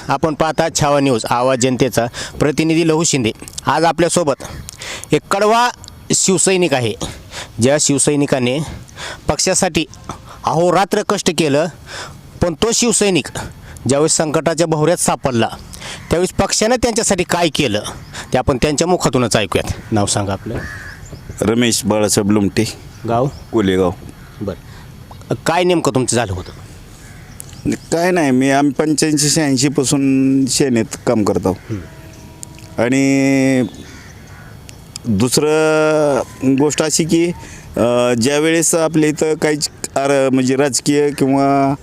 आपण पाहता छावा न्यूज आवाज जनतेचा प्रतिनिधी लहू शिंदे. आज आपल्यासोबत एक कडवा शिवसैनिक आहे, ज्या शिवसैनिकाने पक्षासाठी अहोरात्र कष्ट केलं. पण तो शिवसैनिक ज्यावेळेस संकटाच्या भोवऱ्यात सापडला त्यावेळेस पक्षाने त्यांच्यासाठी काय केलं ते आपण त्यांच्या मुखातूनच ऐकूयात. नाव सांगा आपलं. रमेश बाळासाहेब लोमटे, गाव कोलेगाव. बरं, काय नेमकं तुमचं झालं होतं? काय नाही, आम्ही 85-86 पासून सेनेत काम करतो. आणि दुसरं गोष्ट अशी की ज्यावेळेस आपल्या इथं काही म्हणजे राजकीय किंवा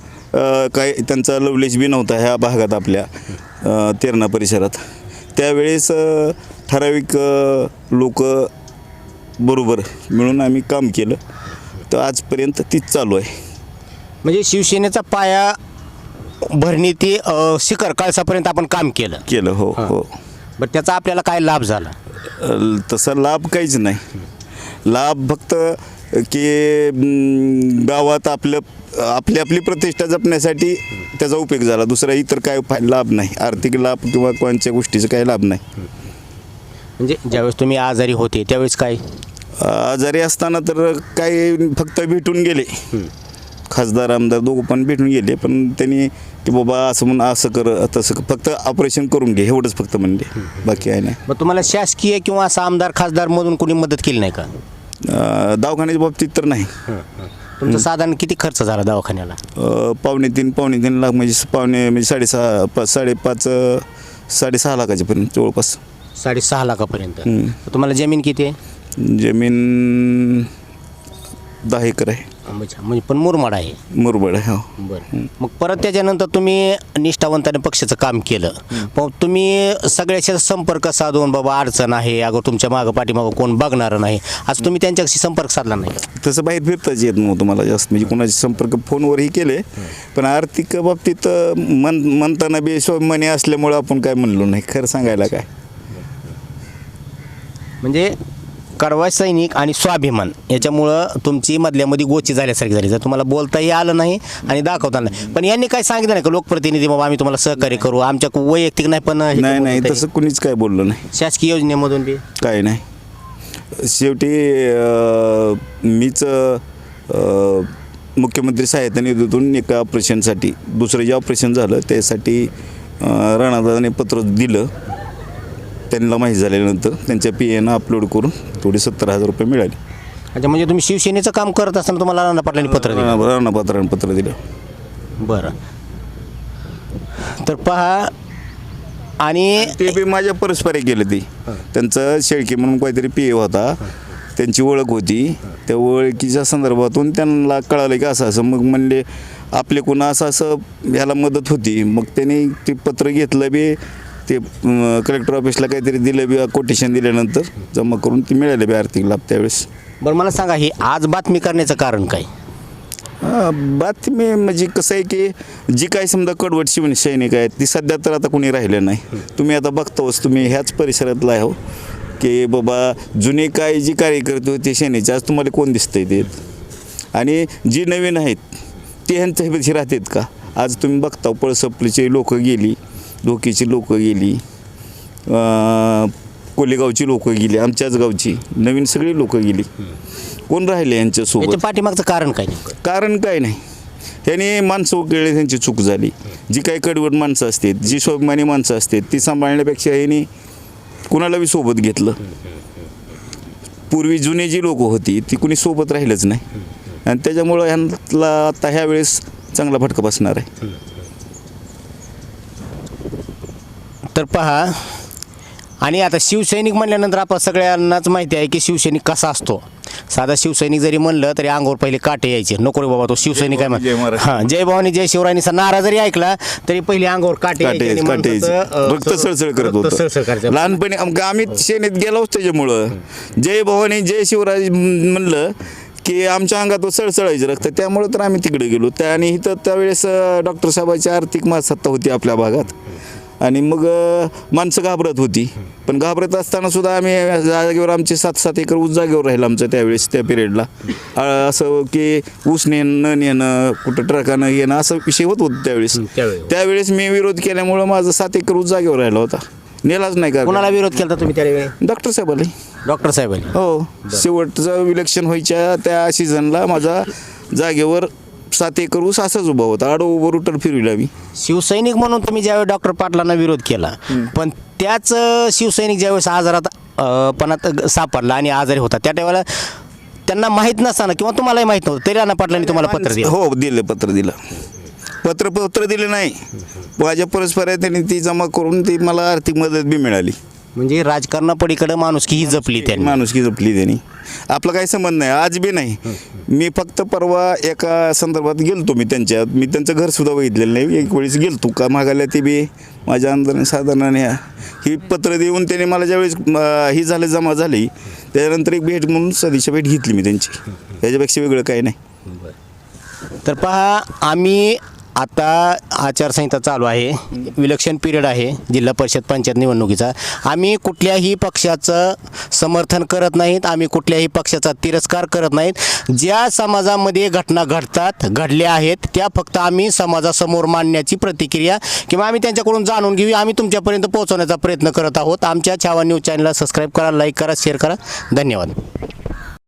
काही त्यांचा लवलेश बी नव्हता ह्या भागात आपल्या तेरणा परिसरात, त्यावेळेस ठराविक लोक बरोबर मिळून आम्ही काम केलं. तर आजपर्यंत तीच चालू आहे. म्हणजे शिवसेनेचा पाया भरणी ते शिखर कळसापर्यंत आपण काम केलं. हो हो. बरं, त्याचा आपल्याला काय लाभ झाला? तसा लाभ काहीच नाही. लाभ फक्त की गावात आपली आपली प्रतिष्ठा जपण्यासाठी त्याचा उपयोग झाला. दुसरा इतर काय लाभ नाही, आर्थिक लाभ किंवा कोणत्या गोष्टीचा काही लाभ नाही. म्हणजे ज्यावेळेस तुम्ही आजारी होते त्यावेळेस काय? आजारी असताना तर काही फक्त भेटून गेले, खासदार आमदार दोघं पण भेटून गेले. पण त्यांनी की बाबा असं म्हणून असं कर तसं फक्त ऑपरेशन करून घे एवढंच फक्त म्हणले, बाकी आहे नाही. मग तुम्हाला शासकीय किंवा असं आमदार खासदारमधून कोणी मदत केली नाही का? दवाखान्याच्या बाबतीत तर नाही. तुमचं साधारण किती खर्च झाला दवाखान्याला? 2.5 लाख म्हणजे म्हणजे 5.5 लाखाच्यापर्यंत जवळपास. 6.5 लाखापर्यंत. तुम्हाला जमीन किती आहे? जमीन 10 एकर आहे. म्हणजे पण मुरमाड आहे. मुरबाड आहे. हो. बरं, मग परत त्याच्यानंतर तुम्ही निष्ठावंताने पक्षाचं काम केलं. मग तुम्ही सगळ्याशी संपर्क साधून बाबा अडचण आहे, अगं तुमच्या मागं पाठीमागं कोण बघणारं नाही, आज तुम्ही त्यांच्याशी संपर्क साधला नाही? तसं बाहेर फिरताच येत नव्हतं मला जास्त, म्हणजे कोणाचे संपर्क फोनवरही केले. पण आर्थिक बाबतीत म्हणताना बी स्वाभिमानी असल्यामुळं आपण काय म्हणलो नाही, खरं सांगायला काय. म्हणजे कडवा सैनिक आणि स्वाभिमान याच्यामुळं तुमची मधल्यामध्ये गोची झाल्यासारखी झाली. जर तुम्हाला बोलताही आलं नाही आणि दाखवता नाही, पण यांनी काय सांगितलं नाही का लोकप्रतिनिधी बाबा आम्ही तुम्हाला सहकार्य करू, आमच्या वैयक्तिक नाही पण नाही तसं कुणीच काय बोललं नाही. शासकीय योजनेमधून बी काय नाही. शेवटी मीच मुख्यमंत्री सहायता निधीतून एका ऑपरेशनसाठी, दुसरं जे ऑपरेशन झालं त्यासाठी राणादादाने पत्र दिलं. त्यांना माहिती झाल्यानंतर त्यांच्या PAनं अपलोड करून थोडी 70,000 रुपये मिळाले. अच्छा, म्हणजे तुम्ही शिवसेनेचं काम करत असताना तुम्हाला राणा पाटलांनी पत्र दिलं? राणापात्रांनी पत्र दिलं. बरं, तर पहा. आणि ते बी माझ्या परस्परे केलं. ती त्यांचं शेळके म्हणून काहीतरी PA होता, त्यांची ओळख होती. त्या ओळखीच्या संदर्भातून त्यांना कळालं की असं असं. मग म्हणले आपले कोण असं ह्याला मदत होती. मग त्यांनी ते पत्र घेतलं बी, ते कलेक्टर ऑफिसला काहीतरी दिलं बी, कोटेशन दिल्यानंतर जमा करून ते मिळाले बी आर्थिक लाभ त्यावेळेस. बरं, मला सांगा ही आज बातमी करण्याचं कारण काय? बातमी म्हणजे कसं आहे की जी काही समजा कडवट शिवसैनिक आहेत ती सध्या तर आता कोणी राहिलं नाही. तुम्ही आता बघतोच, तुम्ही ह्याच परिसरातला आहे हो, की बाबा जुने काय जी कार्यकर्ते होते सेनेचे आज तुम्हाला कोण दिसतंय ते, आणि जी नवीन आहेत ते ह्यांच्यापेक्षा राहतात का? आज तुम्ही बघता पळसपलीचे लोक गेली, धोकीची लोक गेली, कोलेगावची लोक गेली, आमच्याच गावची नवीन सगळी लोक गेली. कोण राहिले यांच्यासोबत? पाठीमागचं कारण काय? कारण काय नाही, ह्याने माणसं उकळले, त्यांची चूक झाली. जी काही कडवट माणसं असतात, जी स्वाभिमानी माणसं असतात ती सांभाळण्यापेक्षा ह्याने कुणाला बी सोबत घेतलं. पूर्वी जुने जी लोक होती ती कुणी सोबत राहिलंच नाही, आणि त्याच्यामुळं ह्यांना आता ह्या वेळेस चांगला फटका बसणार आहे. तर पहा. आणि आता शिवसैनिक म्हणल्यानंतर आपण सगळ्यांनाच माहिती आहे की शिवसैनिक कसा असतो. साधा शिवसैनिक जरी म्हणलं तरी अंगावर पहिले काटे यायचे, नको रे बाबा तो शिवसैनिक आहे हां, जय भवानी जय शिवरायांचा नारा जरी ऐकला तरी पहिले अंगावर काटे रक्त सळसळ करत होतं. लहानपणी आम्ही सेनेत गेलोच त्याच्यामुळं. जय भवानी जय शिवराय म्हणलं की आमच्या अंगात सळसळायचं रक्त, त्यामुळं तर आम्ही तिकडे गेलो. आणि इथं त्यावेळेस डॉक्टर साहेबांची आर्थिक महासत्ता होती आपल्या भागात. आणि मग माणसं घाबरत होती. पण घाबरत असताना सुद्धा आम्ही जागेवर आमचे 7-7 एकर ऊस जागेवर राहिलं आमचं त्यावेळेस त्या पिरियडला. असं की ऊस न नेणं कुठं ट्रकानं येणं असं विषय होत होतं त्यावेळेस. त्यावेळेस मी विरोध केल्यामुळं माझं 7 एकर ऊस जागेवर राहिला होता, नेलाच नाही का. कोणाला विरोध केला तुम्ही त्यावेळी? डॉक्टर साहेबाला. डॉक्टर साहेबांनी. हो, शेवटचं इलेक्शन व्हायच्या त्या सीझनला माझा जागेवर 7 एकर ऊस असाच उभा होता. आडो उभं रुटर फिरविला मी. शिवसैनिक म्हणून तुम्ही ज्यावेळी डॉक्टर पाटलांना विरोध केला, पण त्याच शिवसैनिक ज्यावेळेस आजारात पणात सापडला आणि आजारी होता त्या टायमाला त्यांना माहीत नसताना किंवा तुम्हालाही माहीत नव्हतं तरी राणा पाटलांनी तुम्हाला पत्र दिलं? हो, दिलं, पत्र दिलं नाही. माझ्या परस्पर त्यांनी ती जमा करून ती मला आर्थिक मदत बी मिळाली. म्हणजे राजकारणापलीकडे माणुसकी ही जपली त्यांनी. माणुसकी जपली त्यांनी. आपला काही संबंध नाही, आज बी नाही. मी फक्त परवा एका संदर्भात गेलतो, मी त्यांचं घर सुद्धा बघितलेलं नाही. एक वेळेस गेलतो का मागायला, ते बी माझ्या अंदर साधारण ही पत्र देऊन त्याने मला ज्यावेळेस ही झालं जमा झाली त्याच्यानंतर एक भेट म्हणून सदिच्छा भेट घेतली मी त्यांची. याच्यापेक्षा वेगळं काही नाही. तर पहा, आम्ही आता आचारसंहिता चालू आहे, इलेक्शन पिरियड आहे जिल्हा परिषद पंचायत निवडणुकीचा. आम्ही कुठल्याही पक्षाचं समर्थन करत नाहीत, आम्ही कुठल्याही पक्षाचा तिरस्कार करत नाहीत. ज्या समाजामध्ये घटना घडल्या आहेत त्या फक्त आम्ही समाजासमोर मांडण्याची प्रतिक्रिया किंवा आम्ही त्यांच्याकडून जाणून घेऊ, आम्ही तुमच्यापर्यंत पोहोचवण्याचा प्रयत्न करत आहोत. आमच्या छावा न्यूज चॅनलला सबस्क्राईब करा, लाईक करा, शेअर करा. धन्यवाद.